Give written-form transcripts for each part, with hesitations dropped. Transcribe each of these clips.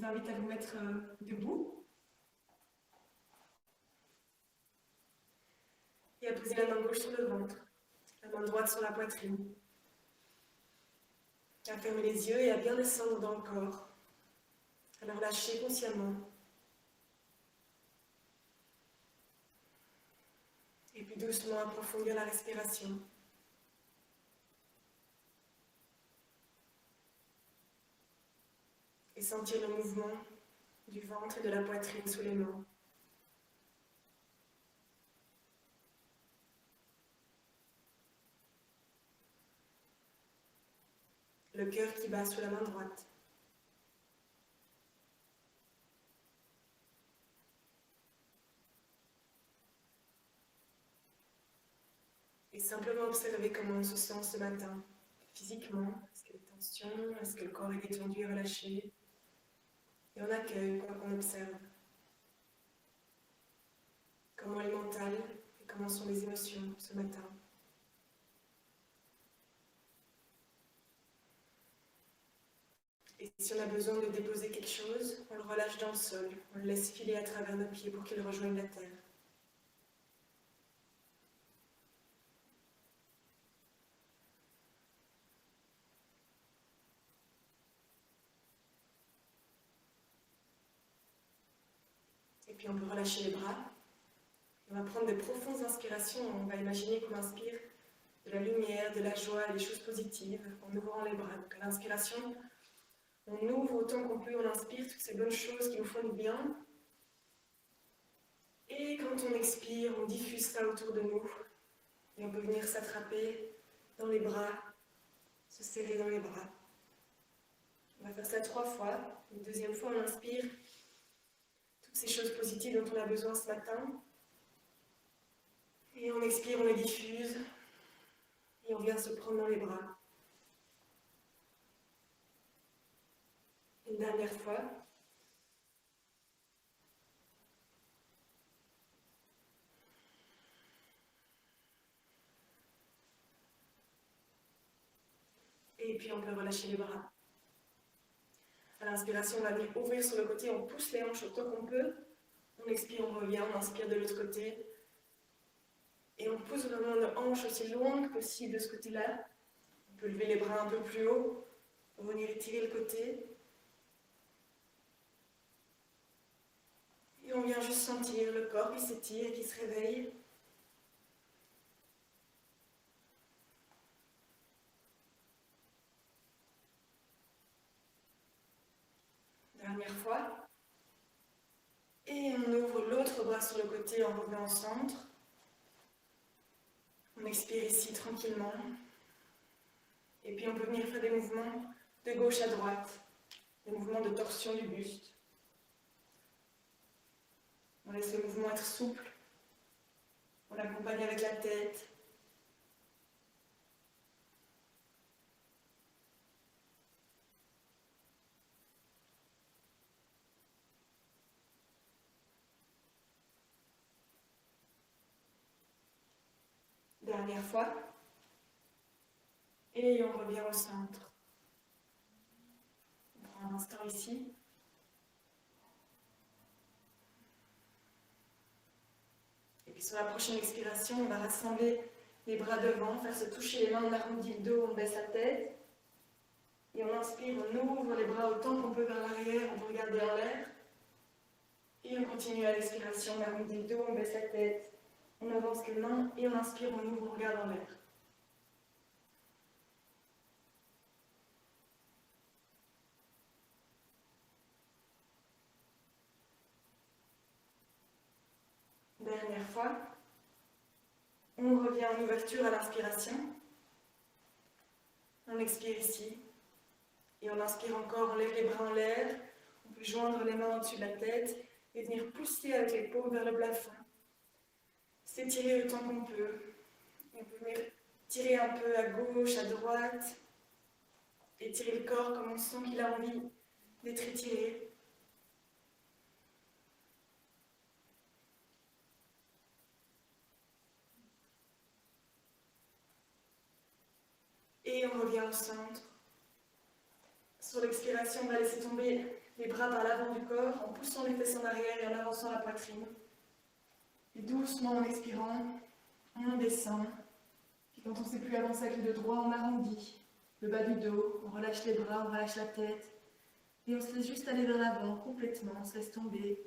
invite à vous mettre debout. Et à poser la main gauche sur le ventre, la main droite sur la poitrine. À fermer les yeux et à bien descendre dans le corps. À le relâcher consciemment. Et puis doucement approfondir la respiration. Et sentir le mouvement du ventre et de la poitrine sous les mains. Le cœur qui bat sous la main droite. Et simplement observer comment on se sent ce matin, physiquement. Est-ce qu'il y a des tensions? Est-ce que le corps est détendu et relâché? Et on accueille quoi qu'on observe. Comment est le mental et comment sont les émotions ce matin. Et si on a besoin de déposer quelque chose, on le relâche dans le sol, on le laisse filer à travers nos pieds pour qu'il rejoigne la terre. Et puis on peut relâcher les bras. On va prendre de profondes inspirations, on va imaginer qu'on inspire de la lumière, de la joie, des choses positives, en ouvrant les bras. Donc à l'inspiration, on ouvre autant qu'on peut, on inspire toutes ces bonnes choses qui nous font du bien. Et quand on expire, on diffuse ça autour de nous. Et on peut venir s'attraper dans les bras, se serrer dans les bras. On va faire ça 3 fois. Une deuxième fois, on inspire toutes ces choses positives dont on a besoin ce matin. Et on expire, on les diffuse. Et on vient se prendre dans les bras. Une dernière fois. Et puis on peut relâcher les bras. À l'inspiration, on va venir ouvrir sur le côté, on pousse les hanches autant qu'on peut. On expire, on revient, on inspire de l'autre côté. Et on pousse vraiment nos hanches aussi loin que possible de ce côté-là. On peut lever les bras un peu plus haut, pour venir étirer le côté. Et on vient juste sentir le corps qui s'étire, qui se réveille. Dernière fois. Et on ouvre l'autre bras sur le côté, on revient au centre. On expire ici tranquillement. Et puis on peut venir faire des mouvements de gauche à droite, des mouvements de torsion du buste. On laisse le mouvement être souple. On l'accompagne avec la tête. Dernière fois. Et on revient au centre. On prend un instant ici. Et puis sur la prochaine expiration, on va rassembler les bras devant, faire se toucher les mains, on arrondit le dos, on baisse la tête. Et on inspire, on ouvre les bras autant qu'on peut vers l'arrière, on peut regarder en l'air. Et on continue à l'expiration, on arrondit le dos, on baisse la tête. On avance les mains et on inspire, on ouvre, on regarde en l'air. Dernière fois. On revient en ouverture à l'inspiration. On expire ici. Et on inspire encore, on lève les bras en l'air. On peut joindre les mains au-dessus de la tête et venir pousser avec les paumes vers le plafond. S'étirer autant qu'on peut. On peut venir tirer un peu à gauche, à droite. Étirer le corps comme on sent qu'il a envie d'être étiré. Et on revient au centre. Sur l'expiration, on va laisser tomber les bras par l'avant du corps, en poussant les fesses en arrière et en avançant la poitrine. Et doucement, en expirant, on descend. Puis quand on ne sait plus avancer avec le dos droit, on arrondit le bas du dos, on relâche les bras, on relâche la tête. Et on se laisse juste aller vers l'avant complètement, on se laisse tomber.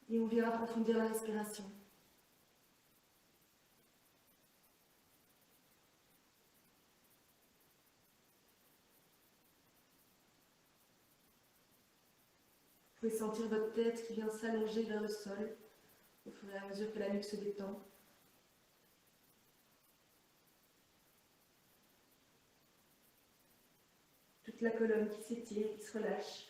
Et on vient approfondir la respiration. Vous pouvez sentir votre tête qui vient s'allonger vers le sol au fur et à mesure que la nuque se détend. Toute la colonne qui s'étire, qui se relâche.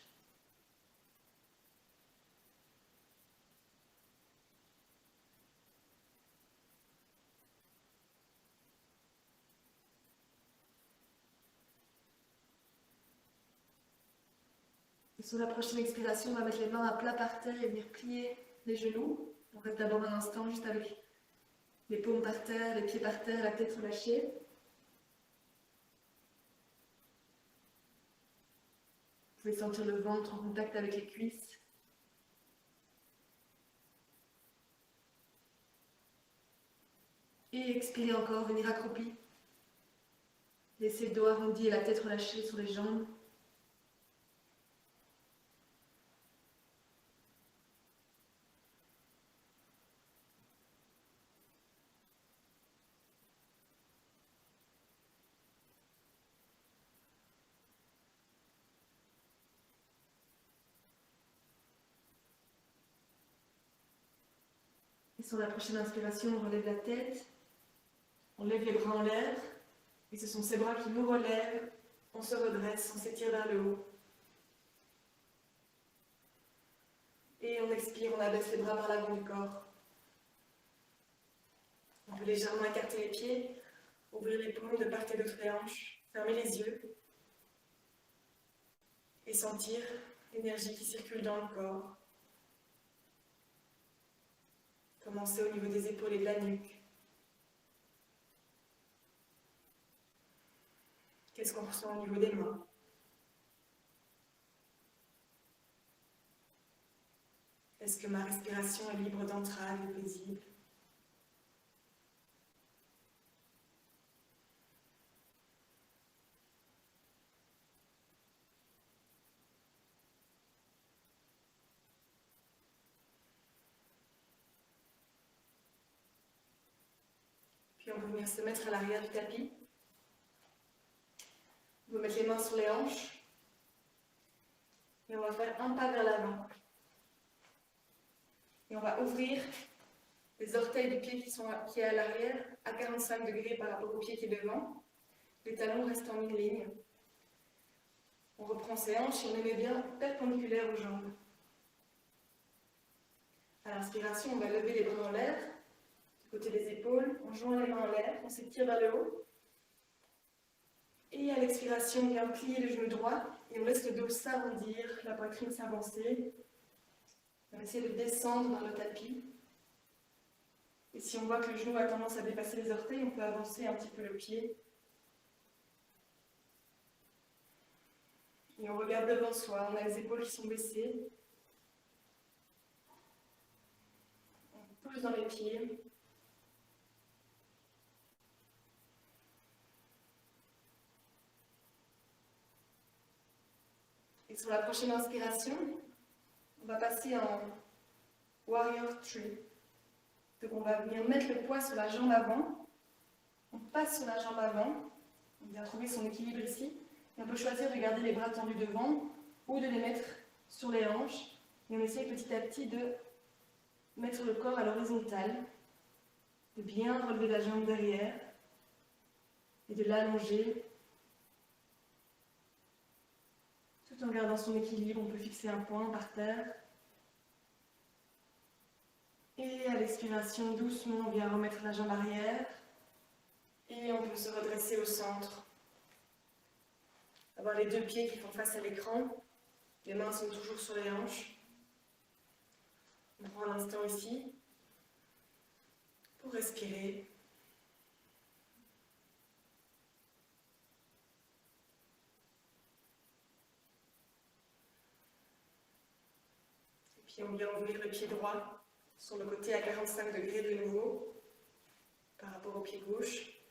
Et sur la prochaine expiration, on va mettre les mains à plat par terre et venir plier les genoux. On reste d'abord un instant juste avec les paumes par terre, les pieds par terre, la tête relâchée. Vous pouvez sentir le ventre en contact avec les cuisses. Et expirez encore, venir accroupi. Laissez le dos arrondi et la tête relâchée sur les jambes. Et sur la prochaine inspiration, on relève la tête, on lève les bras en l'air, et ce sont ces bras qui nous relèvent, on se redresse, on s'étire vers le haut. Et on expire, on abaisse les bras vers l'avant du corps. On peut légèrement écarter les pieds, ouvrir les paumes de part et d'autre les hanches, fermer les yeux et sentir l'énergie qui circule dans le corps. Commencez au niveau des épaules et de la nuque. Qu'est-ce qu'on ressent au niveau des mains? Est-ce que ma respiration est libre d'entraves et paisible? Puis on peut venir se mettre à l'arrière du tapis. On peut mettre les mains sur les hanches. Et on va faire un pas vers l'avant. Et on va ouvrir les orteils du pied qui est à l'arrière à 45 degrés par rapport au pied qui est devant. Les talons restent en une ligne. On reprend ses hanches et on les met bien perpendiculaires aux jambes. À l'inspiration, on va lever les bras en l'air, du côté des épaules, on joint les mains en l'air, on s'étire vers le haut. Et à l'expiration, on vient plier le genou droit et on laisse le dos s'arrondir, la poitrine s'avancer. On va essayer de descendre dans le tapis. Et si on voit que le genou a tendance à dépasser les orteils, on peut avancer un petit peu le pied. Et on regarde devant soi, on a les épaules qui sont baissées. On pousse dans les pieds. Et sur la prochaine inspiration, on va passer en Warrior Tree. Donc on va venir mettre le poids sur la jambe avant. On passe sur la jambe avant. On vient trouver son équilibre ici. Et on peut choisir de garder les bras tendus devant ou de les mettre sur les hanches. Et on essaye petit à petit de mettre le corps à l'horizontale, de bien relever la jambe derrière et de l'allonger. Tout en gardant son équilibre, on peut fixer un point par terre. Et à l'expiration, doucement, on vient remettre la jambe arrière. Et on peut se redresser au centre. Avoir les deux pieds qui font face à l'écran. Les mains sont toujours sur les hanches. On prend un instant ici pour respirer. Puis on vient ouvrir le pied droit sur le côté à 45 degrés de nouveau, par rapport au pied gauche.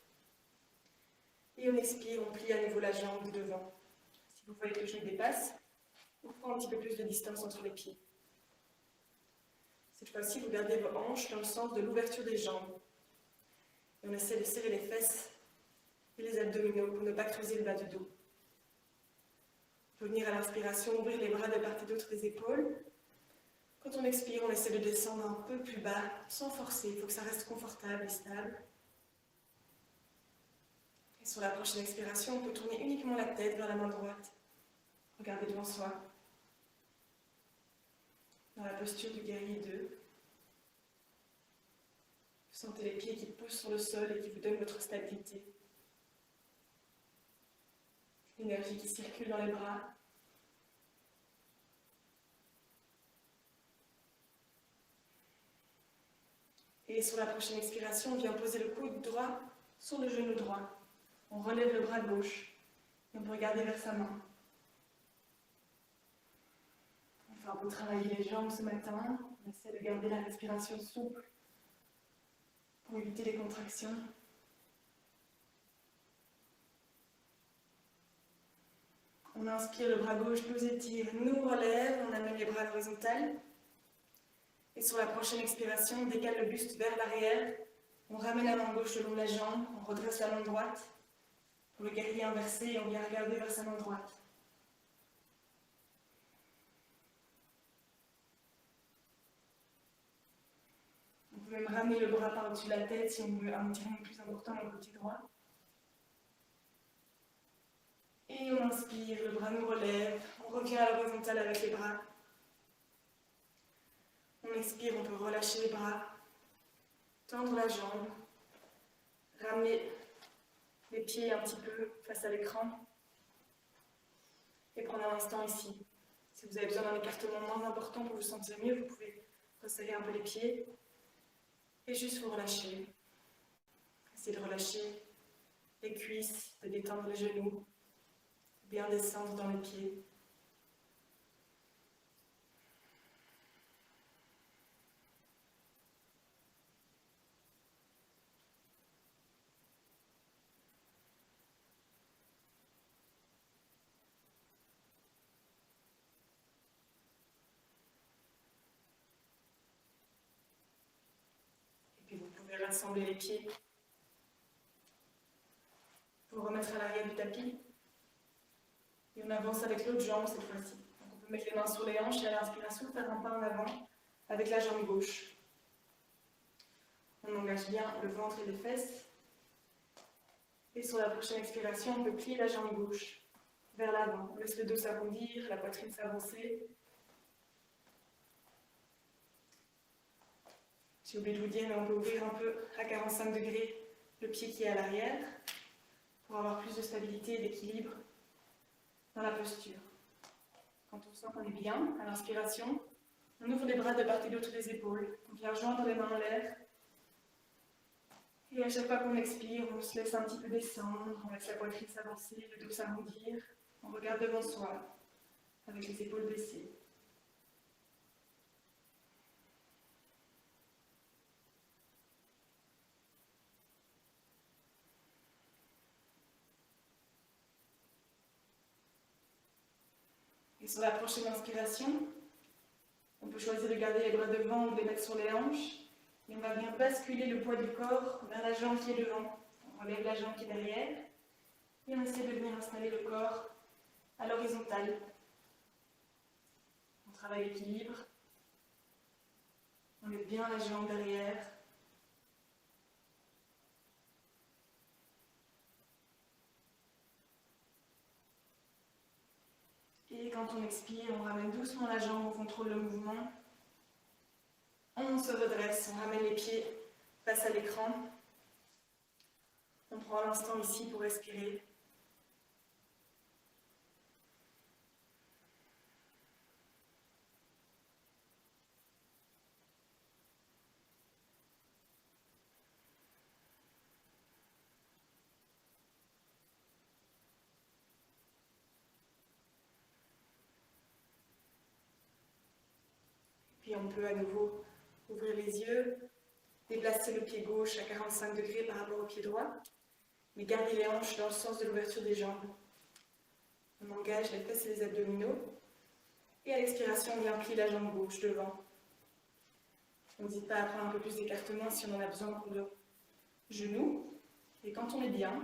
Et on expire, on plie à nouveau la jambe de devant. Si vous voyez que le genou dépasse, on prend un petit peu plus de distance entre les pieds. Cette fois-ci, vous gardez vos hanches dans le sens de l'ouverture des jambes. Et on essaie de serrer les fesses et les abdominaux pour ne pas creuser le bas du dos. On peut venir à l'inspiration, ouvrir les bras de part et d'autre des épaules. Quand on expire, on essaie de descendre un peu plus bas, sans forcer. Il faut que ça reste confortable et stable. Et sur la prochaine expiration, on peut tourner uniquement la tête vers la main droite. Regardez devant soi. Dans la posture du guerrier 2. Vous sentez les pieds qui poussent sur le sol et qui vous donnent votre stabilité. L'énergie qui circule dans les bras. Et sur la prochaine expiration, on vient poser le coude droit sur le genou droit. On relève le bras gauche et on peut regarder vers sa main. On fait un peu travailler les jambes ce matin. On essaie de garder la respiration souple pour éviter les contractions. On inspire, le bras gauche nous étire, nous relève, on amène les bras à l'horizontale. Et sur la prochaine expiration, on décale le buste vers l'arrière. On ramène la main gauche le long de la jambe, on redresse la main droite. Pour le guerrier inversé, et on vient regarder vers sa main droite. On peut même ramener le bras par-dessus la tête si on veut un étirement plus important dans le côté droit. Et on inspire, le bras nous relève, on revient à l'horizontale avec les bras. On expire, on peut relâcher les bras, tendre la jambe, ramener les pieds un petit peu face à l'écran et prendre un instant ici. Si vous avez besoin d'un écartement moins important pour vous sentir mieux, vous pouvez resserrer un peu les pieds et juste vous relâcher. Essayez de relâcher les cuisses, de détendre les genoux, bien descendre dans les pieds. Vous pouvez rassembler les pieds. Vous remettre à l'arrière du tapis. Et on avance avec l'autre jambe cette fois-ci. On peut mettre les mains sur les hanches et à l'inspiration faire un pas en avant avec la jambe gauche. On engage bien le ventre et les fesses. Et sur la prochaine expiration, on peut plier la jambe gauche vers l'avant. On laisse le dos s'arrondir, la poitrine s'avancer. J'ai oublié de vous dire, mais on peut ouvrir un peu à 45 degrés le pied qui est à l'arrière pour avoir plus de stabilité et d'équilibre dans la posture. Quand on sent qu'on est bien, à l'inspiration, on ouvre les bras de part et d'autre des épaules. On vient joindre les mains en l'air. Et à chaque fois qu'on expire, on se laisse un petit peu descendre, on laisse la poitrine s'avancer, le dos s'arrondir. On regarde devant soi, avec les épaules baissées. Et sur la prochaine inspiration, on peut choisir de garder les bras devant ou de les mettre sur les hanches. Et on va bien basculer le poids du corps vers la jambe qui est devant. On relève la jambe qui est derrière. Et on essaie de venir installer le corps à l'horizontale. On travaille l'équilibre. On met bien la jambe derrière. Et quand on expire, on ramène doucement la jambe, on contrôle le mouvement. On se redresse, on ramène les pieds face à l'écran. On prend l'instant ici pour respirer. Puis on peut à nouveau ouvrir les yeux, déplacer le pied gauche à 45 degrés par rapport au pied droit, mais garder les hanches dans le sens de l'ouverture des jambes. On engage les fesses et les abdominaux. Et à l'expiration, on vient plier la jambe gauche devant. On n'hésite pas à prendre un peu plus d'écartement si on en a besoin pour le genou. Et quand on est bien,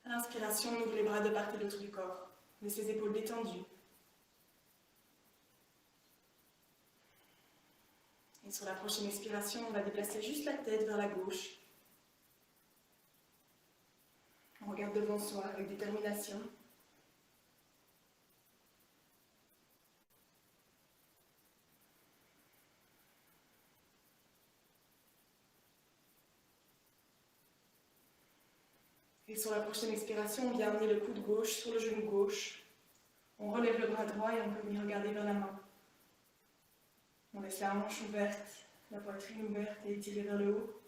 à l'inspiration, on ouvre les bras de part et d'autre du corps. On laisse les épaules détendues. Et sur la prochaine expiration, on va déplacer juste la tête vers la gauche. On regarde devant soi avec détermination. Et sur la prochaine expiration, on vient amener le coude gauche sur le genou gauche. On relève le bras droit et on peut venir regarder vers la main. On laisse la hanche ouverte, la poitrine ouverte et étirée vers le haut.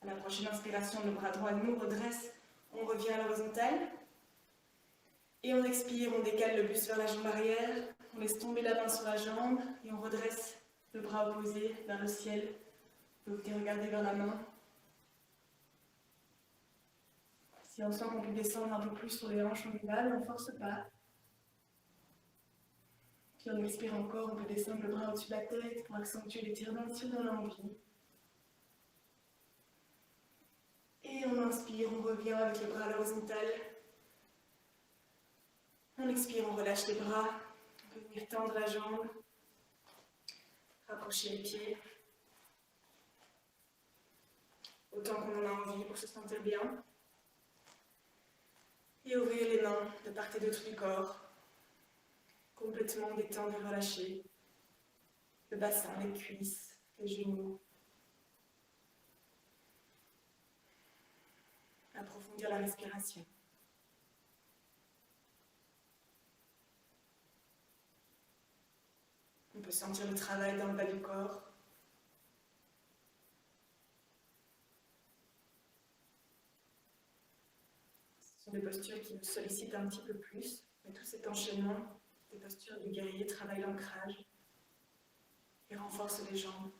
À la prochaine inspiration, le bras droit nous redresse, on revient à l'horizontale. Et on expire, on décale le buste vers la jambe arrière, on laisse tomber la main sur la jambe et on redresse le bras opposé vers le ciel. Vous pouvez regarder vers la main. Si on sent qu'on peut descendre un peu plus sur les hanches, on y va, mais on ne force pas. Puis on expire encore, on peut descendre le bras au-dessus de la tête pour accentuer l'étirement si on en a envie. Et on inspire, on revient avec le bras à l'horizontale. On expire, on relâche les bras. On peut venir tendre la jambe, rapprocher les pieds. Autant qu'on en a envie pour se sentir bien. Et ouvrir les mains de part et d'autre du corps. Complètement détendre et relâcher. Le bassin, les cuisses, les genoux. Approfondir la respiration. On peut sentir le travail dans le bas du corps. Ce sont des postures qui nous sollicitent un petit peu plus, mais tout cet enchaînement, des postures du guerrier, travaillent l'ancrage et renforcent les jambes.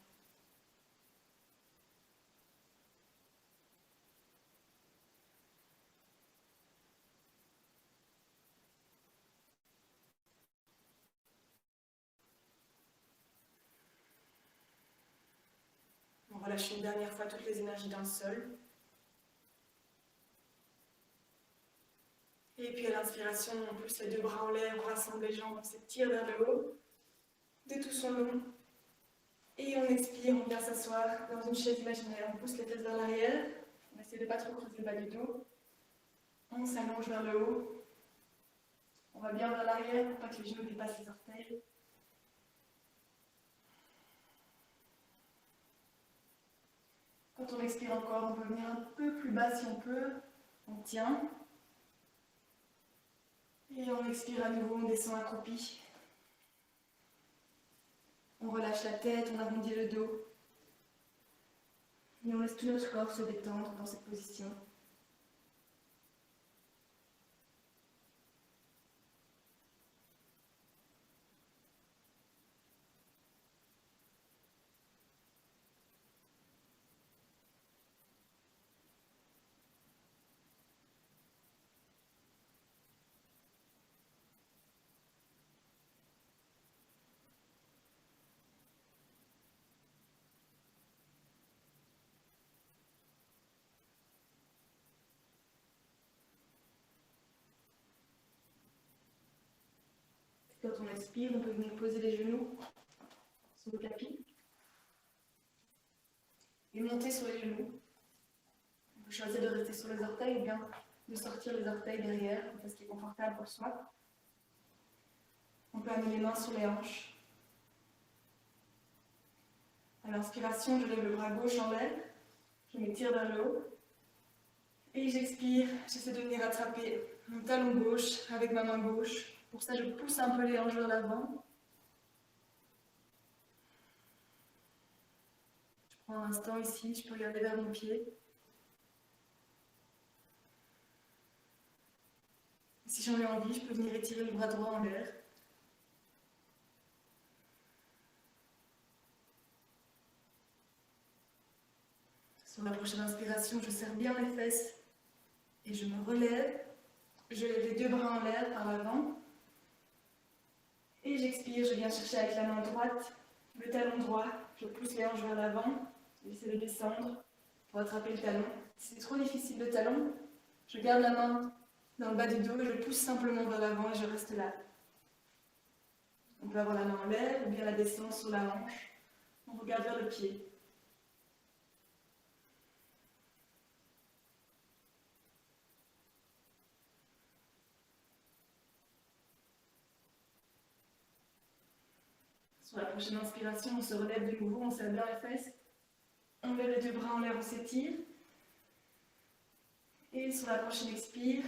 On relâche une dernière fois toutes les énergies dans le sol. Et puis à l'inspiration, on pousse les deux bras en l'air, on rassemble les jambes, on s'étire vers le haut, de tout son long. Et on expire, on vient s'asseoir dans une chaise imaginaire. On pousse les fesses vers l'arrière, on essaie de ne pas trop creuser le bas du dos. On s'allonge vers le haut. On va bien vers l'arrière pour pas que les genoux dépassent les orteils. Quand on expire encore, on peut venir un peu plus bas si on peut. On tient. Et on expire à nouveau, on descend accroupi. On relâche la tête, on arrondit le dos. Et on laisse tout notre corps se détendre dans cette position. Quand on expire, on peut venir poser les genoux sur le tapis et monter sur les genoux. On peut choisir de rester sur les orteils ou bien de sortir les orteils derrière, ce qui est confortable pour soi. On peut amener les mains sur les hanches. À l'inspiration, je lève le bras gauche en l'air, je m'étire vers le haut. Et j'expire, j'essaie de venir attraper mon talon gauche avec ma main gauche. Pour ça, je pousse un peu les hanches vers l'avant. Je prends un instant ici, je peux regarder vers mon pied. si j'en ai envie, je peux venir étirer le bras droit en l'air. Sur la prochaine inspiration, je serre bien les fesses et je me relève. Je lève les deux bras en l'air par l'avant. Et j'expire, je viens chercher avec la main droite le talon droit. Je pousse les hanches vers l'avant. J'essaie de descendre pour attraper le talon. Si c'est trop difficile le talon, je garde la main dans le bas du dos et je pousse simplement vers l'avant et je reste là. On peut avoir la main en l'air ou bien la descendre sur la hanche. On regarde vers le pied. Sur la prochaine inspiration, on se relève de nouveau, on serre bien les fesses. On lève les deux bras en l'air, on s'étire. Et sur la prochaine expire,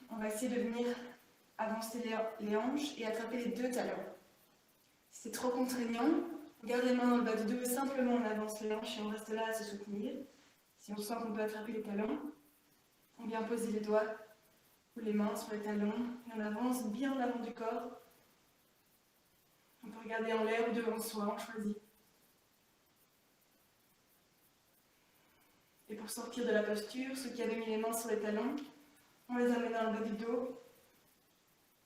on va essayer de venir avancer les hanches et attraper les deux talons. Si c'est trop contraignant, on garde les mains dans le bas du dos et simplement on avance les hanches et on reste là à se soutenir. Si on sent qu'on peut attraper les talons, on vient poser les doigts ou les mains sur les talons et on avance bien en avant du corps. On peut regarder en l'air ou devant soi, on choisit. Et pour sortir de la posture, ceux qui avaient mis les mains sur les talons, on les amène dans le bas du dos.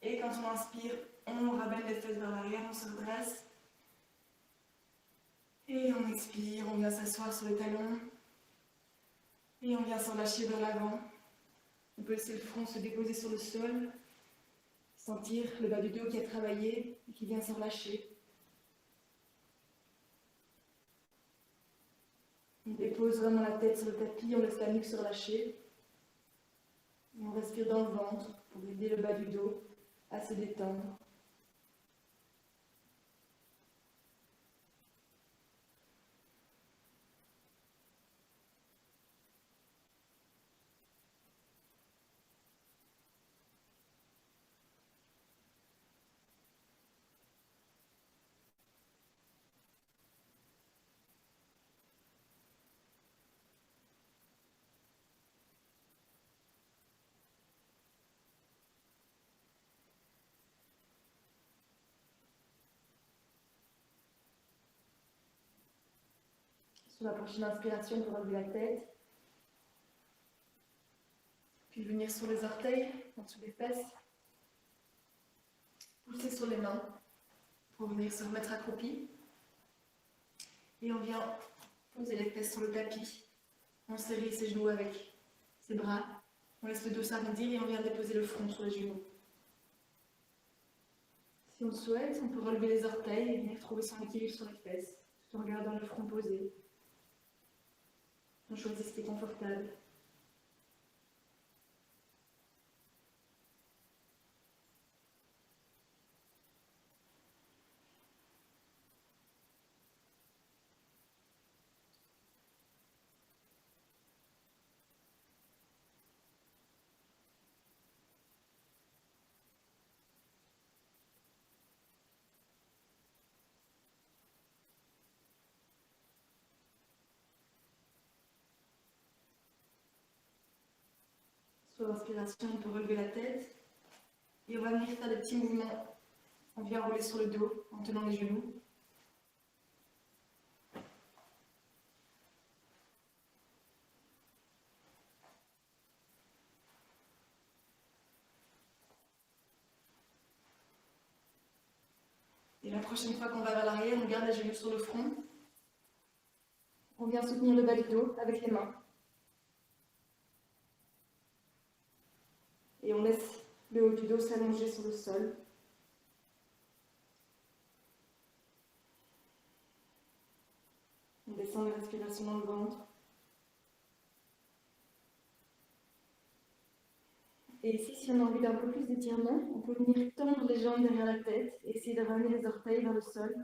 Et quand on inspire, on ramène les fesses vers l'arrière, on se redresse. Et on expire, on vient s'asseoir sur les talons. Et on vient se relâcher vers l'avant. On peut laisser le front se déposer sur le sol. Sentir le bas du dos qui a travaillé et qui vient se relâcher. On dépose vraiment la tête sur le tapis, on laisse la nuque se relâcher. Et on respire dans le ventre pour aider le bas du dos à se détendre. Sur la prochaine inspiration, pour relever la tête. Puis venir sur les orteils, en dessous des fesses. Pousser sur les mains pour venir se remettre accroupi. Et on vient poser les fesses sur le tapis. On serre ses genoux avec ses bras. On laisse le dos s'arrondir et on vient déposer le front sur les genoux. Si on le souhaite, on peut relever les orteils et venir trouver son équilibre sur les fesses, tout en gardant le front posé. On choisit ce qui est confortable. Sur l'inspiration, on peut relever la tête. Et on va venir faire des petits mouvements. On vient rouler sur le dos en tenant les genoux. Et la prochaine fois qu'on va vers l'arrière, on garde les genoux sur le front. On vient soutenir le bas du dos avec les mains. Et on laisse le haut du dos s'allonger sur le sol. On descend la respiration dans le ventre. Et ici, si on a envie d'un peu plus d'étirement, on peut venir tendre les jambes derrière la tête et essayer de ramener les orteils vers le sol.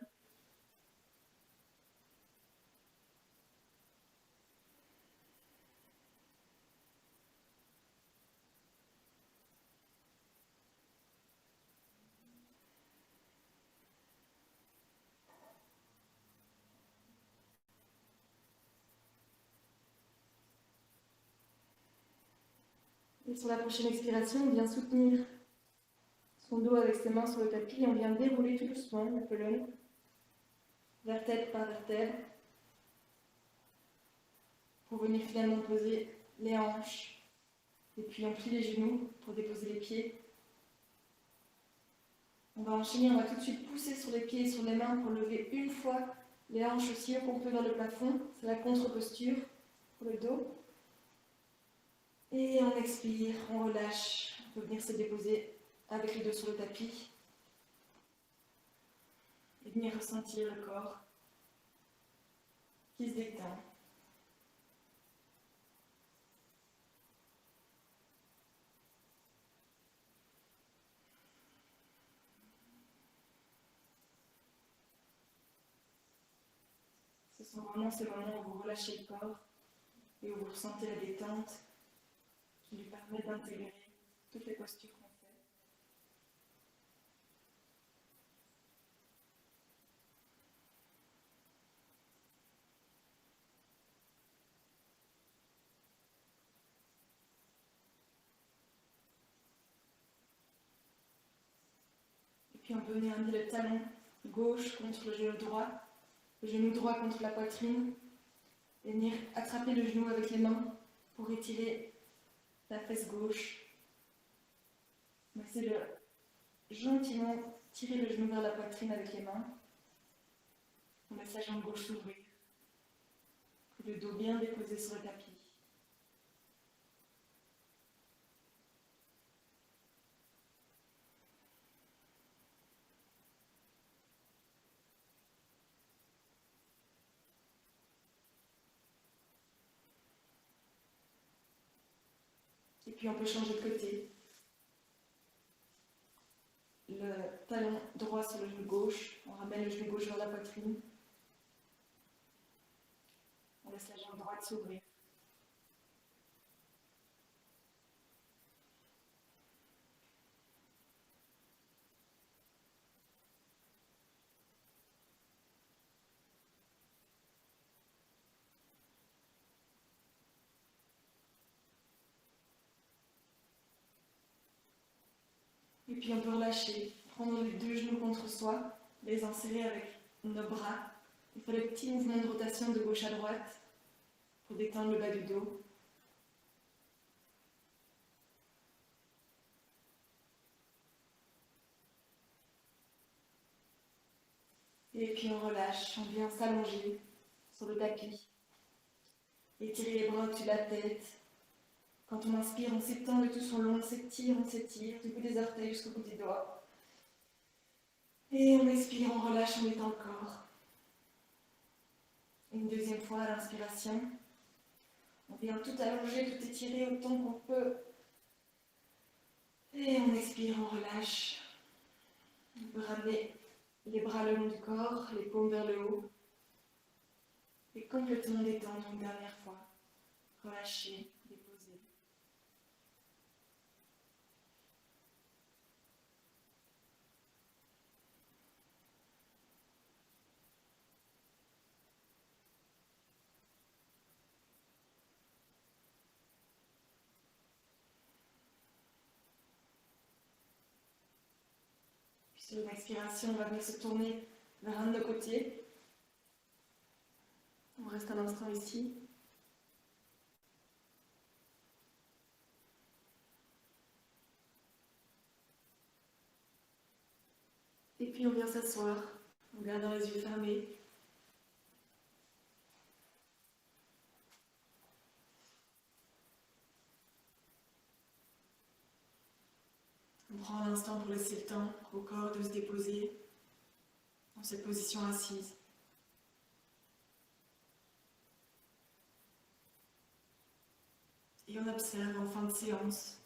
Et sur la prochaine expiration, on vient soutenir son dos avec ses mains sur le tapis et on vient dérouler tout doucement la colonne, vertèbre par vertèbre, pour venir finalement poser les hanches. Et puis on plie les genoux pour déposer les pieds. On va enchaîner, on va tout de suite pousser sur les pieds et sur les mains pour lever une fois les hanches aussi haut qu'on peut vers le plafond. C'est la contre-posture pour le dos. Et on expire, on relâche. On peut venir se déposer avec les deux sur le tapis. Et venir ressentir le corps qui se détend. Ce sont vraiment ces moments où vous relâchez le corps et où vous ressentez la détente qui lui permet d'intégrer toutes les postures qu'on fait. Et puis on peut venir amener le talon gauche contre le genou droit contre la poitrine, et venir attraper le genou avec les mains pour étirer la fesse gauche. On essaie de gentiment tirer le genou vers la poitrine avec les mains. On laisse la jambe gauche s'ouvrir. Le dos bien déposé sur le tapis. Et puis on peut changer de côté. Le talon droit sur le genou gauche. On ramène le genou gauche vers la poitrine. On laisse la jambe droite s'ouvrir. Et puis on peut relâcher, prendre les deux genoux contre soi, les insérer avec nos bras. Il faut des petits mouvements de rotation de gauche à droite pour détendre le bas du dos. Et puis on relâche, on vient s'allonger sur le tapis. Étirer les bras au-dessus de la tête. Quand on inspire, on s'étend de tout son long, on s'étire, du bout des orteils jusqu'au bout des doigts. Et on expire, on relâche, on étend le corps. Une deuxième fois à l'inspiration. On vient tout allonger, tout étirer autant qu'on peut. Et on expire, on relâche. On peut ramener les bras le long du corps, les paumes vers le haut. Et complètement détendre une dernière fois. Relâcher, déposer. Puis sur une expiration, on va venir se tourner vers un de nos côtés. On reste un instant ici. Et puis on vient s'asseoir en gardant les yeux fermés. On prend un instant pour laisser le temps au corps de se déposer dans cette position assise. Et on observe en fin de séance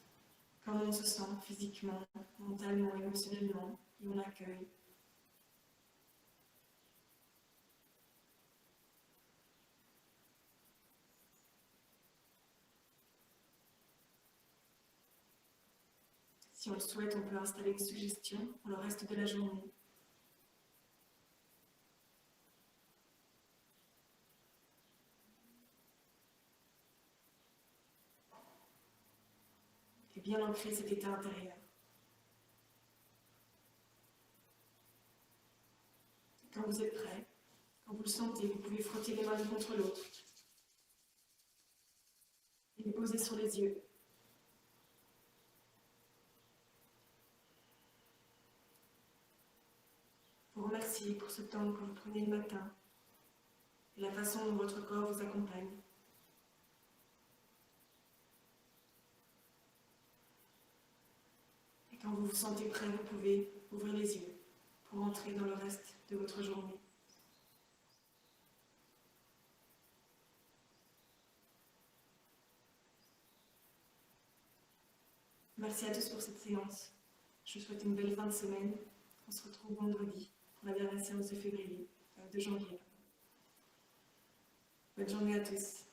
comment on se sent physiquement, mentalement, émotionnellement, et on accueille. Si on le souhaite, on peut installer une suggestion pour le reste de la journée. Et bien ancrer cet état intérieur. quand vous êtes prêt, quand vous le sentez, vous pouvez frotter les mains l'une contre l'autre et les poser sur les yeux. Vous remercier pour ce temps que vous prenez le matin et la façon dont votre corps vous accompagne. Et quand vous vous sentez prêt, vous pouvez ouvrir les yeux pour entrer dans le reste de votre journée. Merci à tous pour cette séance. Je vous souhaite une belle fin de semaine. On se retrouve vendredi pour la dernière séance de janvier. Bonne journée à tous.